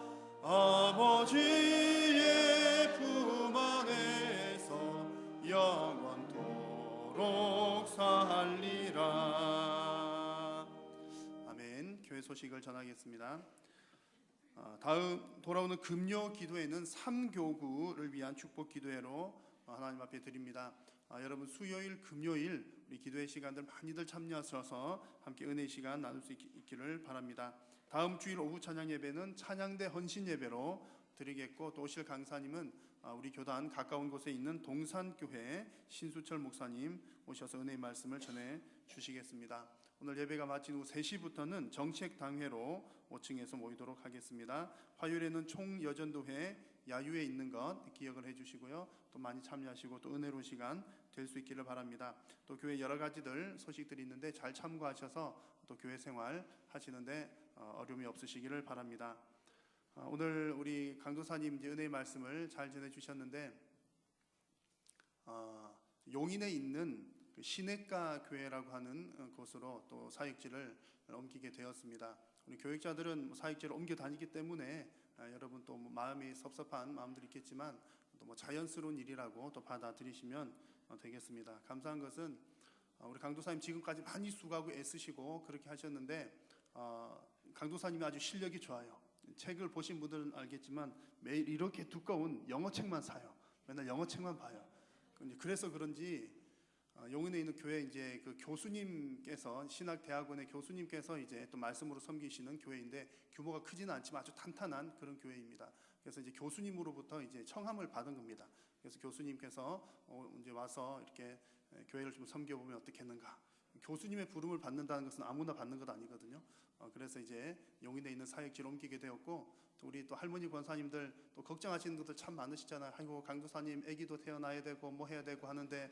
아버지의 품 안에서 영원토록 살리라. 아멘. 교회 소식을 전하겠습니다. 다음 돌아오는 금요 기도회는 3교구를 위한 축복 기도회로 하나님 앞에 드립니다. 여러분 수요일, 금요일 우리 기도회 시간들 많이들 참여하셔서 함께 은혜의 시간 나눌 수 있기를 바랍니다. 다음 주일 오후 찬양 예배는 찬양대 헌신 예배로 드리겠고, 또 오실 강사님은 우리 교단 가까운 곳에 있는 동산교회 신수철 목사님 오셔서 은혜의 말씀을 전해 주시겠습니다. 오늘 예배가 마친 후 3시부터는 정책당회로 5층에서 모이도록 하겠습니다. 화요일에는 총여전도회 야유에 있는 것 기억을 해주시고요. 또 많이 참여하시고 또 은혜로운 시간 될 수 있기를 바랍니다. 또 교회 여러 가지들 소식들이 있는데 잘 참고하셔서 또 교회 생활 하시는데 어려움이 없으시기를 바랍니다. 오늘 우리 강도사님 이제 은혜의 말씀을 잘 전해주셨는데 용인에 있는 그 시내가 교회라고 하는 곳으로 또 사역지를 옮기게 되었습니다. 우리 교육자들은 사역지를 옮겨 다니기 때문에 여러분 또 마음이 섭섭한 마음들이 있겠지만 또 자연스러운 일이라고 또 받아들이시면 되겠습니다. 감사한 것은 우리 강도사님 지금까지 많이 수고하고 애쓰시고 그렇게 하셨는데 강도사님이 아주 실력이 좋아요. 책을 보신 분들은 알겠지만 매일 이렇게 두꺼운 영어책만 사요. 맨날 영어책만 봐요. 그래서 그런지 용인에 있는 교회 이제 그 교수님께서 신학대학원의 교수님께서 이제 또 말씀으로 섬기시는 교회인데 규모가 크지는 않지만 아주 탄탄한 그런 교회입니다. 그래서 이제 교수님으로부터 이제 청함을 받은 겁니다. 그래서 교수님께서 이제 와서 이렇게 교회를 좀 섬겨보면 어떻겠는가. 교수님의 부름을 받는다는 것은 아무나 받는 것 아니거든요. 그래서 이제 용인에 있는 사역지를 옮기게 되었고, 또 우리 또 할머니 권사님들 또 걱정하시는 것들 참 많으시잖아요. 아이고 강도사님 아기도 태어나야 되고 뭐 해야 되고 하는데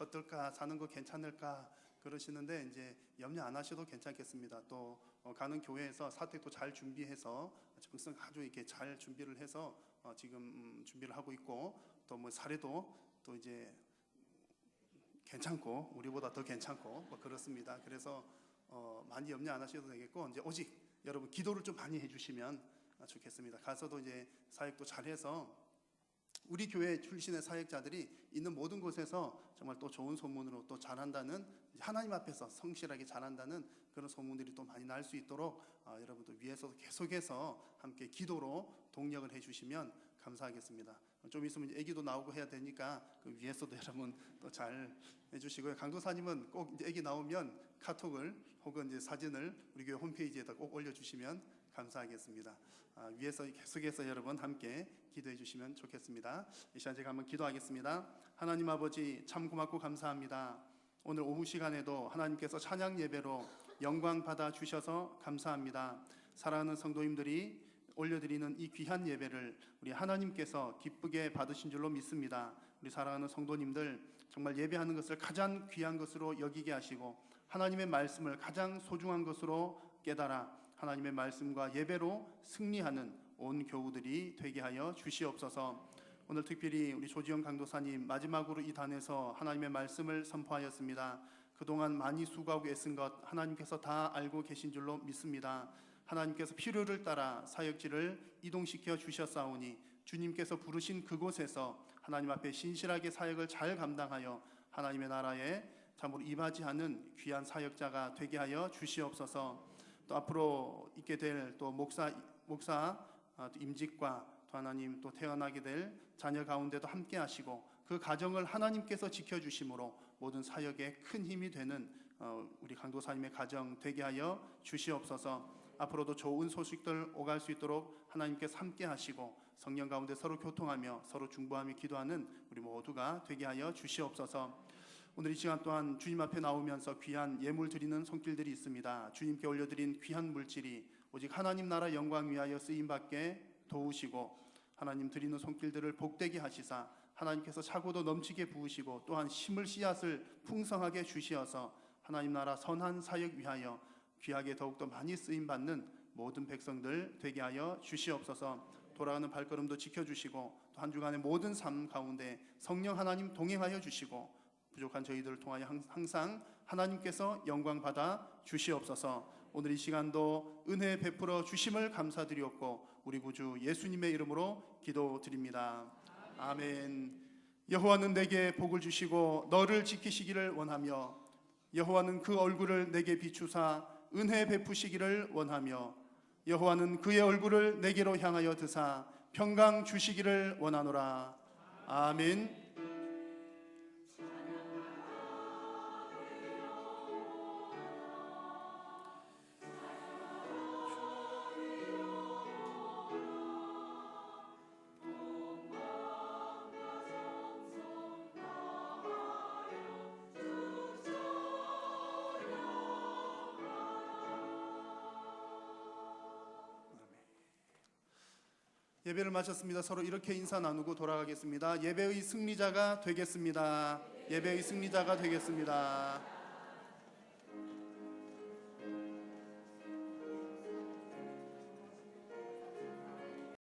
어떨까, 사는 거 괜찮을까 그러시는데 이제 염려 안 하셔도 괜찮겠습니다. 또 가는 교회에서 사택도 잘 준비해서 지금 아주 이렇게 잘 준비를 해서 지금 준비를 하고 있고, 또 뭐 사례도 또 이제 괜찮고 우리보다 더 괜찮고 뭐 그렇습니다. 그래서 많이 염려 안 하셔도 되겠고, 이제 오직 여러분 기도를 좀 많이 해주시면 좋겠습니다. 가서도 이제 사역도 잘해서 우리 교회 출신의 사역자들이 있는 모든 곳에서 정말 또 좋은 소문으로 또 잘한다는, 하나님 앞에서 성실하게 잘한다는 그런 소문들이 또 많이 날 수 있도록 여러분도 위에서도 계속해서 함께 기도로 동력을 해주시면 감사하겠습니다. 좀 있으면 이제 아기도 나오고 해야 되니까 그 위에서도 여러분 또 잘 해주시고요. 강도사님은 꼭 이제 아기 나오면 카톡을 혹은 이제 사진을 우리 교회 홈페이지에다 꼭 올려주시면 감사하겠습니다. 위에서 계속해서 여러분 함께 기도해 주시면 좋겠습니다. 이 시간 제가 한번 기도하겠습니다. 하나님 아버지 참 고맙고 감사합니다. 오늘 오후 시간에도 하나님께서 찬양 예배로 영광 받아 주셔서 감사합니다. 사랑하는 성도님들이 올려드리는 이 귀한 예배를 우리 하나님께서 기쁘게 받으신 줄로 믿습니다. 우리 사랑하는 성도님들 정말 예배하는 것을 가장 귀한 것으로 여기게 하시고 하나님의 말씀을 가장 소중한 것으로 깨달아 하나님의 말씀과 예배로 승리하는 온 교우들이 되게 하여 주시옵소서. 오늘 특별히 우리 조지영 강도사님 마지막으로 이 단에서 하나님의 말씀을 선포하였습니다. 그동안 많이 수고하고 애쓴 것 하나님께서 다 알고 계신 줄로 믿습니다. 하나님께서 필요를 따라 사역지를 이동시켜 주셨사오니 주님께서 부르신 그곳에서 하나님 앞에 신실하게 사역을 잘 감당하여 하나님의 나라에 참으로 이바지하는 귀한 사역자가 되게 하여 주시옵소서. 또 앞으로 있게 될 또 목사 임직과 또 하나님 또 태어나게 될 자녀 가운데도 함께 하시고 그 가정을 하나님께서 지켜주심으로 모든 사역에 큰 힘이 되는 우리 강도사님의 가정 되게 하여 주시옵소서. 앞으로도 좋은 소식들 오갈 수 있도록 하나님께서 함께 하시고 성령 가운데 서로 교통하며 서로 중보하며 기도하는 우리 모두가 되게 하여 주시옵소서. 오늘 이 시간 또한 주님 앞에 나오면서 귀한 예물 드리는 손길들이 있습니다. 주님께 올려드린 귀한 물질이 오직 하나님 나라 영광 위하여 쓰임받게 도우시고 하나님 드리는 손길들을 복되게 하시사 하나님께서 차고도 넘치게 부으시고 또한 심을 씨앗을 풍성하게 주시어서 하나님 나라 선한 사역 위하여 귀하게 더욱더 많이 쓰임받는 모든 백성들 되게 하여 주시옵소서. 돌아가는 발걸음도 지켜주시고 또 한 주간의 모든 삶 가운데 성령 하나님 동행하여 주시고 부족한 저희들을 통하여 항상 하나님께서 영광 받아 주시옵소서. 오늘 이 시간도 은혜 베풀어 주심을 감사드리옵고 우리 구주 예수님의 이름으로 기도드립니다. 아멘. 여호와는 내게 복을 주시고 너를 지키시기를 원하며 여호와는 그 얼굴을 내게 비추사 은혜 베푸시기를 원하며 여호와는 그의 얼굴을 내게로 향하여 드사 평강 주시기를 원하노라. 아멘. 예배를 마쳤습니다. 서로 이렇게 인사 나누고 돌아가겠습니다. 예배의 승리자가 되겠습니다. 예배의 승리자가 되겠습니다.